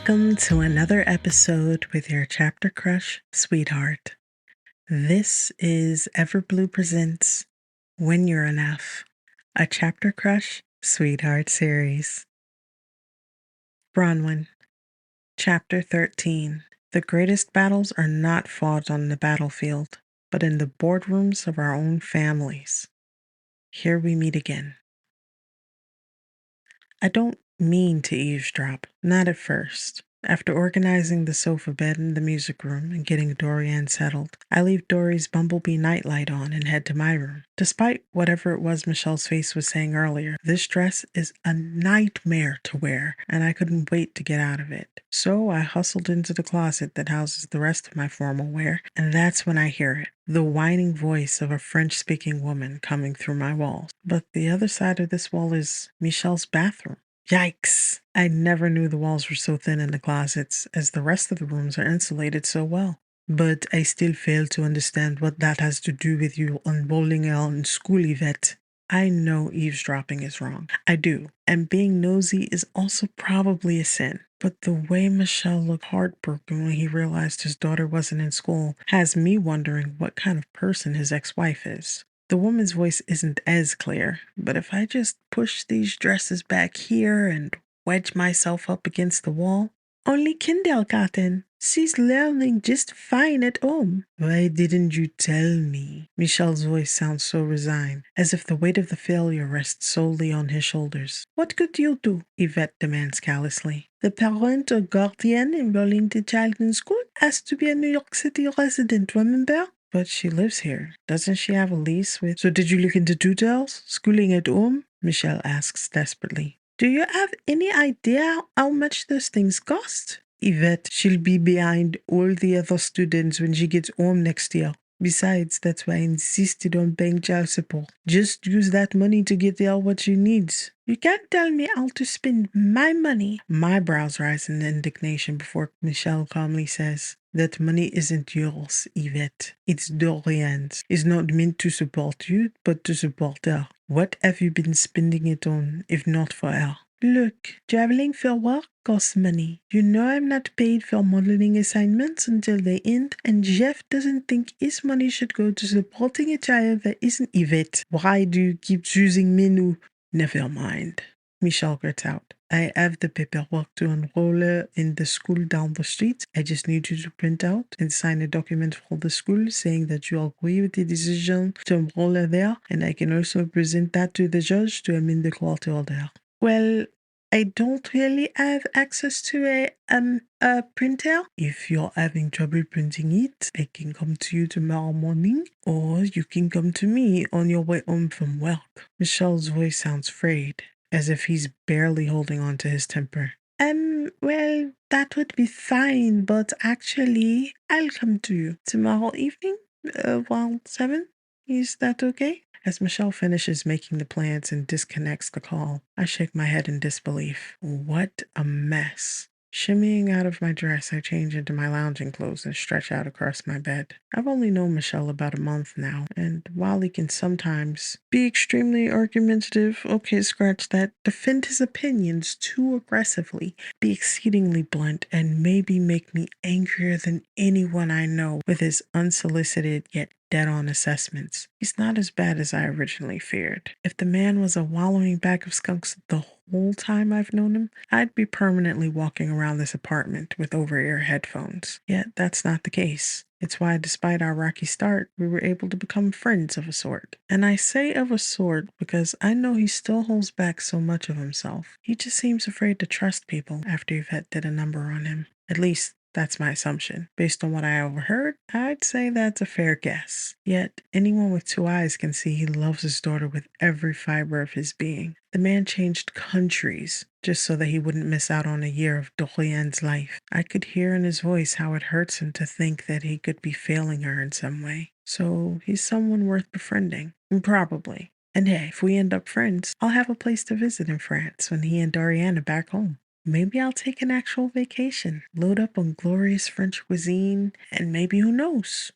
Welcome to another episode with your chapter crush, sweetheart. This is Everblue Presents When You're Enough, a chapter crush, sweetheart series. Bronwyn, Chapter 13. The greatest battles are not fought on the battlefield, but in the boardrooms of our own families. Here we meet again. I don't mean to eavesdrop, not at first. After organizing the sofa bed in the music room and getting Dorian settled, I leave Dory's bumblebee nightlight on and head to my room. Despite whatever it was Michel's face was saying earlier, this dress is a nightmare to wear, and I couldn't wait to get out of it. So I hustled into the closet that houses the rest of my formal wear, and that's when I hear it. The whining voice of a French-speaking woman coming through my walls. But the other side of this wall is Michel's bathroom. Yikes! I never knew the walls were so thin in the closets, as the rest of the rooms are insulated so well. But I still fail to understand what that has to do with you unrolling out in school, Ivette. I know eavesdropping is wrong. I do. And being nosy is also probably a sin. But the way Michel looked heartbroken when he realized his daughter wasn't in school has me wondering what kind of person his ex-wife is. The woman's voice isn't as clear, but if I just push these dresses back here and wedge myself up against the wall, only kindergarten. She's learning just fine at home. Why didn't you tell me? Michel's voice sounds so resigned, as if the weight of the failure rests solely on his shoulders. What could you do? Ivette demands callously. The parent or guardian enrolling the child in school has to be a New York City resident, remember? But she lives here. Doesn't she have a lease with... So did you look into tutors? Schooling at home? Michel asks desperately. Do you have any idea how much those things cost? Ivette, she'll be behind all the other students when she gets home next year. Besides, that's why I insisted on paying child support. Just use that money to get her what she needs. You can't tell me how to spend my money. My brows rise in indignation before Michel calmly says, that money isn't yours, Ivette. It's Dorian's. It's not meant to support you, but to support her. What have you been spending it on, if not for her? Look, traveling for work costs money. You know I'm not paid for modeling assignments until they end, and Jeff doesn't think his money should go to supporting a child that isn't Ivette. Why do you keep choosing me now? Never mind. Michel grits out. I have the paperwork to enroll her in the school down the street. I just need you to print out and sign a document for the school saying that you agree with the decision to enroll her there, and I can also present that to the judge to amend the court order. Well, I don't really have access to a printer. If you're having trouble printing it, I can come to you tomorrow morning, or you can come to me on your way home from work. Michel's voice sounds frayed, as if he's barely holding on to his temper. Well, that would be fine, but actually, I'll come to you tomorrow evening, around 7. Is that okay? As Michel finishes making the plans and disconnects the call, I shake my head in disbelief. What a mess. Shimmying out of my dress, I change into my lounging clothes and stretch out across my bed. I've only known Michel about a month now, and while he can sometimes be extremely argumentative, okay, scratch that, defend his opinions too aggressively, be exceedingly blunt, and maybe make me angrier than anyone I know with his unsolicited yet dead-on assessments, he's not as bad as I originally feared. If the man was a wallowing bag of skunks the whole time I've known him, I'd be permanently walking around this apartment with over-ear headphones. Yet that's not the case. It's why, despite our rocky start, we were able to become friends of a sort. And I say of a sort because I know he still holds back so much of himself. He just seems afraid to trust people after Yvette did a number on him. At least, that's my assumption. Based on what I overheard, I'd say that's a fair guess. Yet, anyone with 2 eyes can see he loves his daughter with every fiber of his being. The man changed countries just so that he wouldn't miss out on a year of Dorian's life. I could hear in his voice how it hurts him to think that he could be failing her in some way. So he's someone worth befriending. Probably. And hey, if we end up friends, I'll have a place to visit in France when he and Dorian are back home. Maybe I'll take an actual vacation, load up on glorious French cuisine, and maybe, who knows,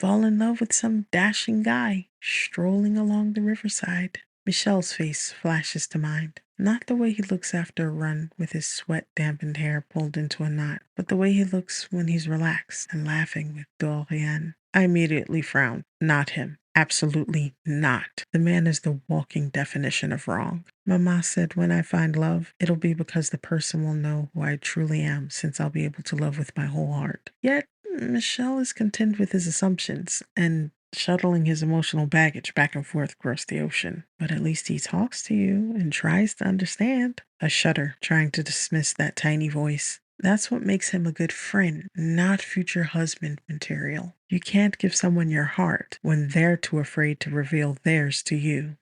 fall in love with some dashing guy strolling along the riverside. Michel's face flashes to mind. Not the way he looks after a run with his sweat-dampened hair pulled into a knot, but the way he looks when he's relaxed and laughing with Dorian. I immediately frowned. Not him. Absolutely not. The man is the walking definition of wrong. Mama said when I find love, it'll be because the person will know who I truly am, since I'll be able to love with my whole heart. Yet, Michel is content with his assumptions and shuttling his emotional baggage back and forth across the ocean. But at least he talks to you and tries to understand. I shudder, trying to dismiss that tiny voice. That's what makes him a good friend, not future husband material. You can't give someone your heart when they're too afraid to reveal theirs to you.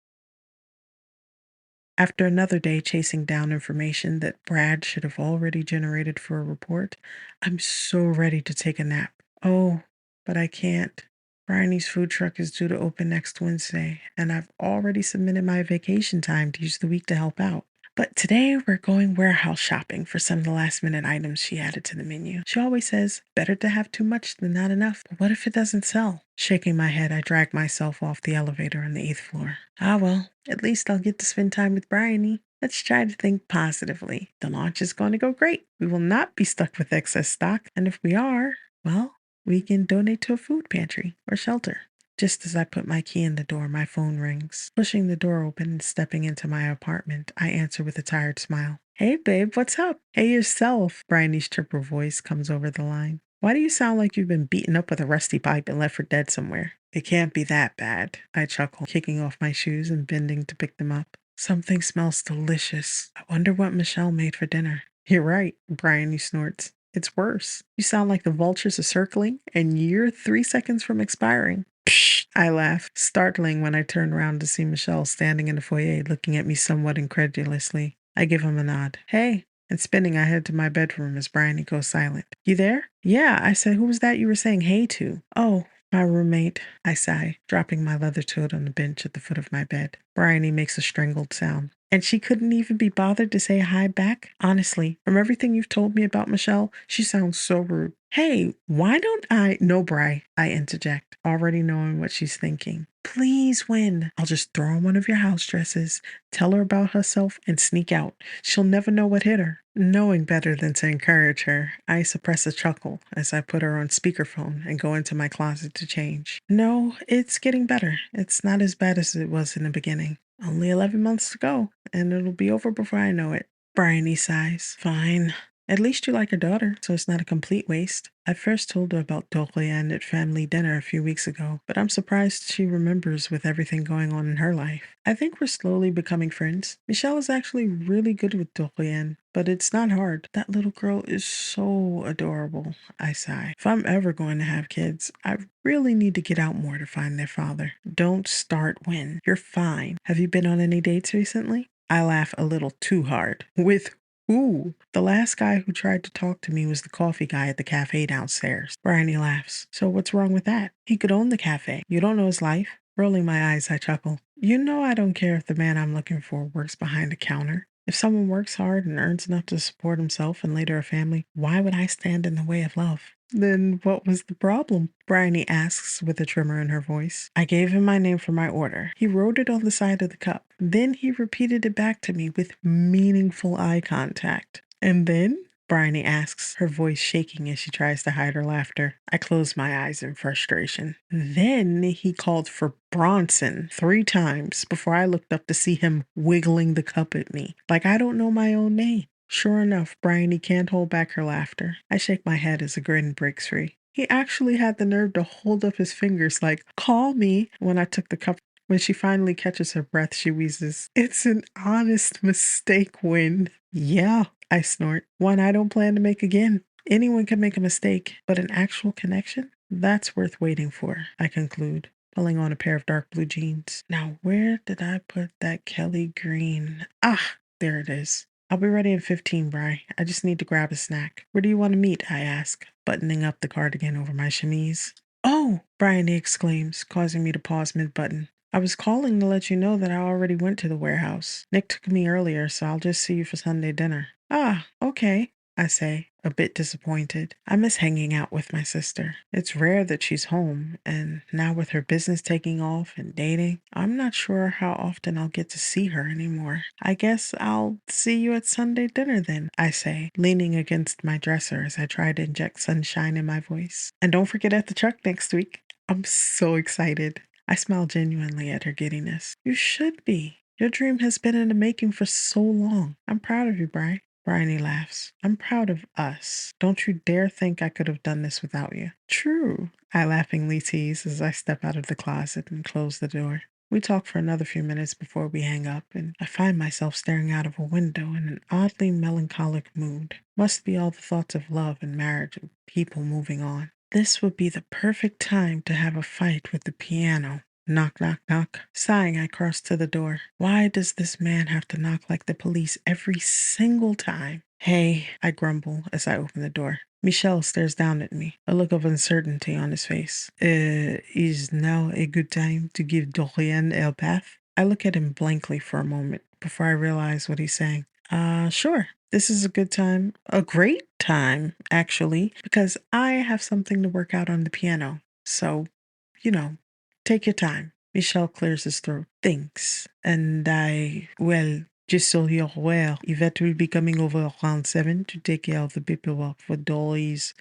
After another day chasing down information that Brad should have already generated for a report, I'm so ready to take a nap. Oh, but I can't. Bryony's food truck is due to open next Wednesday, and I've already submitted my vacation time to use the week to help out. But today we're going warehouse shopping for some of the last minute items she added to the menu. She always says, better to have too much than not enough. But what if it doesn't sell? Shaking my head, I drag myself off the elevator on the 8th floor. Ah well, at least I'll get to spend time with Bryony. Let's try to think positively. The launch is going to go great. We will not be stuck with excess stock. And if we are, well, we can donate to a food pantry or shelter. Just as I put my key in the door, my phone rings. Pushing the door open and stepping into my apartment, I answer with a tired smile. Hey, babe, what's up? Hey, yourself. Bryony's chipper voice comes over the line. Why do you sound like you've been beaten up with a rusty pipe and left for dead somewhere? It can't be that bad, I chuckle, kicking off my shoes and bending to pick them up. Something smells delicious. I wonder what Michelle made for dinner. You're right, Bryony snorts. It's worse. You sound like the vultures are circling, and you're 3 seconds from expiring. Psh! I laugh, startling when I turn around to see Michelle standing in the foyer looking at me somewhat incredulously. I give him a nod. Hey. And spinning, I head to my bedroom as Bryony goes silent. You there? Yeah, I said, who was that you were saying hey to? Oh, my roommate, I sigh, dropping my leather toad on the bench at the foot of my bed. Bryony makes a strangled sound. And she couldn't even be bothered to say hi back? Honestly, from everything you've told me about Michelle, she sounds so rude. Hey, why don't I— No, Bri, I interject, already knowing what she's thinking. Please win. I'll just throw on one of your house dresses, tell her about herself, and sneak out. She'll never know what hit her. Knowing better than to encourage her, I suppress a chuckle as I put her on speakerphone and go into my closet to change. No, it's getting better. It's not as bad as it was in the beginning. Only 11 months to go, and it'll be over before I know it. Bryony sighs. Fine. At least you like her daughter, so it's not a complete waste. I first told her about Dorian at family dinner a few weeks ago, but I'm surprised she remembers with everything going on in her life. I think we're slowly becoming friends. Michelle is actually really good with Dorian, but it's not hard. That little girl is so adorable, I sigh. If I'm ever going to have kids, I really need to get out more to find their father. Don't start when. You're fine. Have you been on any dates recently? I laugh a little too hard. With who? The last guy who tried to talk to me was the coffee guy at the cafe downstairs. Bryony laughs. So what's wrong with that? He could own the cafe. You don't know his life? Rolling my eyes, I chuckle. You know I don't care if the man I'm looking for works behind the counter. If someone works hard and earns enough to support himself and later a family, why would I stand in the way of love? Then what was the problem? Bryony asks with a tremor in her voice. I gave him my name for my order. He wrote it on the side of the cup. Then he repeated it back to me with meaningful eye contact. And then? Bryony asks, her voice shaking as she tries to hide her laughter. I close my eyes in frustration. Then he called for Bronson 3 times before I looked up to see him wiggling the cup at me, like I don't know my own name. Sure enough, Bryony can't hold back her laughter. I shake my head as a grin breaks free. He actually had the nerve to hold up his fingers like, call me, when I took the cup. When she finally catches her breath, she wheezes, it's an honest mistake, Win. Yeah, I snort. One I don't plan to make again. Anyone can make a mistake, but an actual connection? That's worth waiting for, I conclude, pulling on a pair of dark blue jeans. Now, where did I put that Kelly green? Ah, there it is. I'll be ready in 15, Bri. I just need to grab a snack. Where do you want to meet? I ask, buttoning up the cardigan over my chemise. Oh, Bryony exclaims, causing me to pause mid-button. I was calling to let you know that I already went to the warehouse. Nick took me earlier, so I'll just see you for Sunday dinner. Ah, okay, I say, a bit disappointed. I miss hanging out with my sister. It's rare that she's home, and now with her business taking off and dating, I'm not sure how often I'll get to see her anymore. I guess I'll see you at Sunday dinner then, I say, leaning against my dresser as I try to inject sunshine in my voice. And don't forget at the truck next week. I'm so excited. I smile genuinely at her giddiness. You should be. Your dream has been in the making for so long. I'm proud of you, Bri. Bryony laughs. I'm proud of us. Don't you dare think I could have done this without you. True, I laughingly tease as I step out of the closet and close the door. We talk for another few minutes before we hang up, and I find myself staring out of a window in an oddly melancholic mood. Must be all the thoughts of love and marriage and people moving on. This would be the perfect time to have a fight with the piano. Knock, knock, knock. Sighing, I cross to the door. Why does this man have to knock like the police every single time? Hey, I grumble as I open the door. Michel stares down at me, a look of uncertainty on his face. Is now a good time to give Dorian a bath? I look at him blankly for a moment before I realize what he's saying. Sure. This is a good time. A great time, actually, because I have something to work out on the piano. So, you know, take your time. Michel clears his throat. Thanks. And well, just so you're aware, Yvette will be coming over around 7 to take care of the paperwork for Dorian's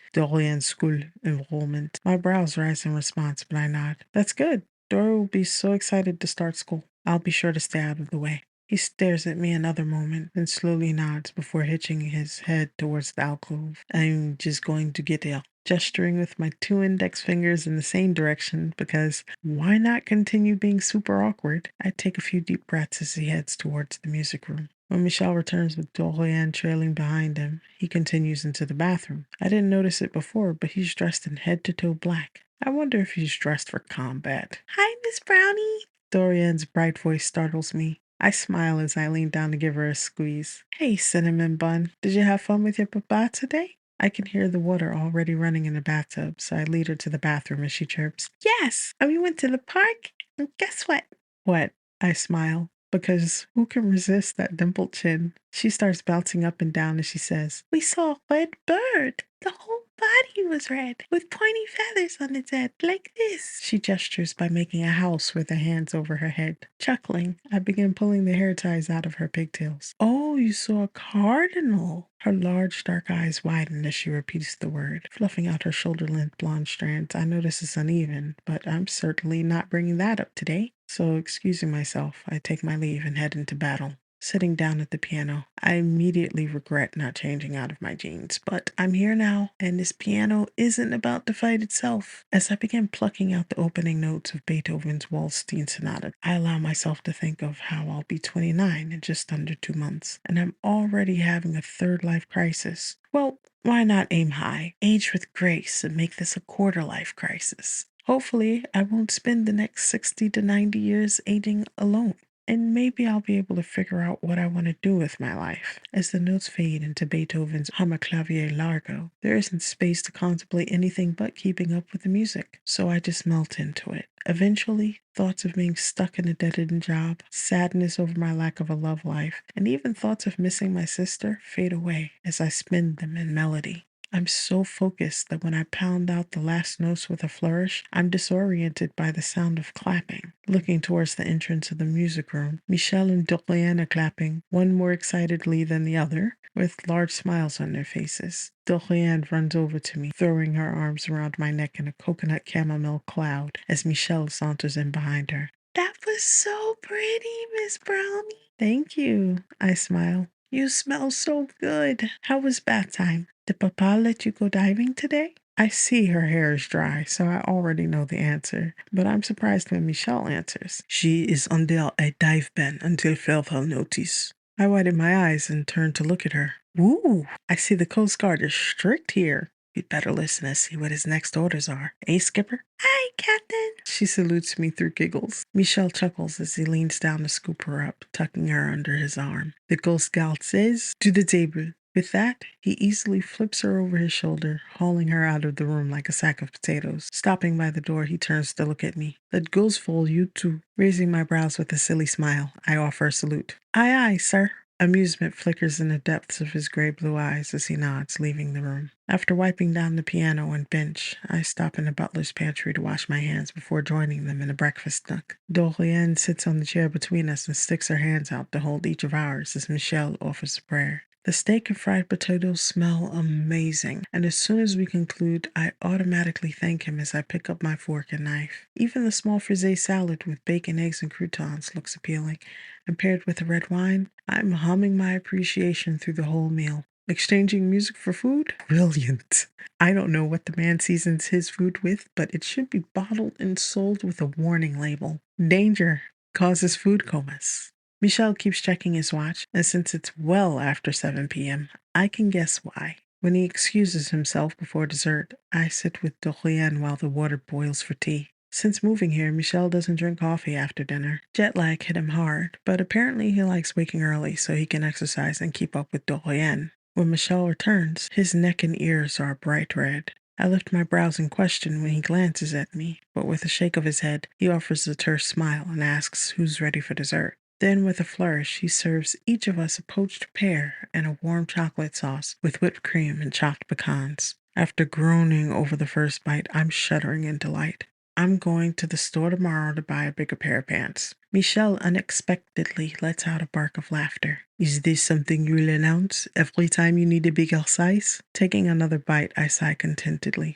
school enrollment. My brows rise in response, but I nod. That's good. Dory will be so excited to start school. I'll be sure to stay out of the way. He stares at me another moment, then slowly nods before hitching his head towards the alcove. I'm just going to get there, gesturing with my two index fingers in the same direction because why not continue being super awkward? I take a few deep breaths as he heads towards the music room. When Michel returns with Dorian trailing behind him, he continues into the bathroom. I didn't notice it before, but he's dressed in head-to-toe black. I wonder if he's dressed for combat. Hi, Miss Brownie. Dorian's bright voice startles me. I smile as I lean down to give her a squeeze. Hey, Cinnamon Bun, did you have fun with your papa today? I can hear the water already running in the bathtub, so I lead her to the bathroom as she chirps. Yes, and we went to the park, and guess what? What? I smile, because who can resist that dimpled chin? She starts bouncing up and down as she says, we saw a red bird. The whole body was red, with pointy feathers on its head, like this. She gestures by making a house with her hands over her head. Chuckling, I begin pulling the hair ties out of her pigtails. Oh, you saw a cardinal. Her large dark eyes widen as she repeats the word. Fluffing out her shoulder-length blonde strands, I notice it's uneven, but I'm certainly not bringing that up today. So, excusing myself, I take my leave and head into battle. Sitting down at the piano, I immediately regret not changing out of my jeans, but I'm here now, and this piano isn't about to fight itself. As I begin plucking out the opening notes of Beethoven's Waldstein Sonata, I allow myself to think of how I'll be 29 in just under 2 months, and I'm already having a third life crisis. Well, why not aim high, age with grace, and make this a quarter life crisis? Hopefully, I won't spend the next 60 to 90 years aging alone. And maybe I'll be able to figure out what I want to do with my life. As the notes fade into Beethoven's Hammerklavier Largo, there isn't space to contemplate anything but keeping up with the music, so I just melt into it. Eventually, thoughts of being stuck in a dead-end job, sadness over my lack of a love life, and even thoughts of missing my sister fade away as I spin them in melody. I'm so focused that when I pound out the last notes with a flourish, I'm disoriented by the sound of clapping. Looking towards the entrance of the music room, Michel and Dorian are clapping, one more excitedly than the other, with large smiles on their faces. Dorian runs over to me, throwing her arms around my neck in a coconut chamomile cloud as Michel saunters in behind her. That was so pretty, Miss Brownie. Thank you, I smile. You smell so good. How was bath time? Did Papa let you go diving today? I see her hair is dry, so I already know the answer, but I'm surprised when Michelle answers. She is under a dive ban until further notice. I widen my eyes and turn to look at her. Ooh, I see the Coast Guard is strict here. You'd better listen and see what his next orders are. Eh, Skipper? Hi, Captain. She salutes me through giggles. Michel chuckles as he leans down to scoop her up, tucking her under his arm. The Coast Guard says, to the table. With that, he easily flips her over his shoulder, hauling her out of the room like a sack of potatoes. Stopping by the door, he turns to look at me. That goes for you too. Raising my brows with a silly smile, I offer a salute. Aye, aye, sir. Amusement flickers in the depths of his gray-blue eyes as he nods, leaving the room. After wiping down the piano and bench, I stop in the butler's pantry to wash my hands before joining them in the breakfast nook. Dorian sits on the chair between us and sticks her hands out to hold each of ours as Michel offers a prayer. The steak and fried potatoes smell amazing, and as soon as we conclude, I automatically thank him as I pick up my fork and knife. Even the small frisee salad with bacon, eggs, and croutons looks appealing, and paired with a red wine, I'm humming my appreciation through the whole meal. Exchanging music for food? Brilliant. I don't know what the man seasons his food with, but it should be bottled and sold with a warning label. Danger causes food comas. Michel keeps checking his watch, and since it's well after 7 p.m., I can guess why. When he excuses himself before dessert, I sit with Dorian while the water boils for tea. Since moving here, Michel doesn't drink coffee after dinner. Jet lag hit him hard, but apparently he likes waking early so he can exercise and keep up with Dorian. When Michel returns, his neck and ears are bright red. I lift my brows in question when he glances at me, but with a shake of his head, he offers a terse smile and asks who's ready for dessert. Then, with a flourish, he serves each of us a poached pear and a warm chocolate sauce with whipped cream and chopped pecans. After groaning over the first bite, I'm shuddering in delight. I'm going to the store tomorrow to buy a bigger pair of pants. Michel unexpectedly lets out a bark of laughter. Is this something you'll announce every time you need a bigger size? Taking another bite, I sigh contentedly.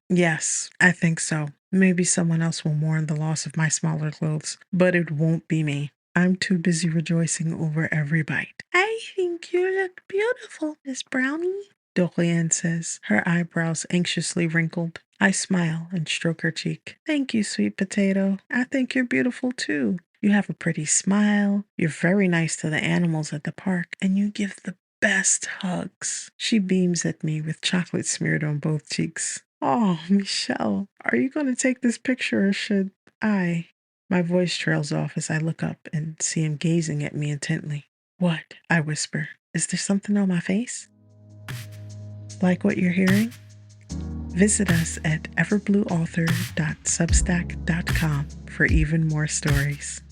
Yes, I think so. Maybe someone else will mourn the loss of my smaller clothes, but it won't be me. I'm too busy rejoicing over every bite. I think you look beautiful, Miss Brownie, Dorian says, her eyebrows anxiously wrinkled. I smile and stroke her cheek. Thank you, sweet potato. I think you're beautiful too. You have a pretty smile, you're very nice to the animals at the park, and you give the best hugs. She beams at me with chocolate smeared on both cheeks. Oh, Michel, are you going to take this picture or should I? My voice trails off as I look up and see him gazing at me intently. What? I whisper. Is there something on my face? Like what you're hearing? Visit us at everblueauthor.substack.com for even more stories.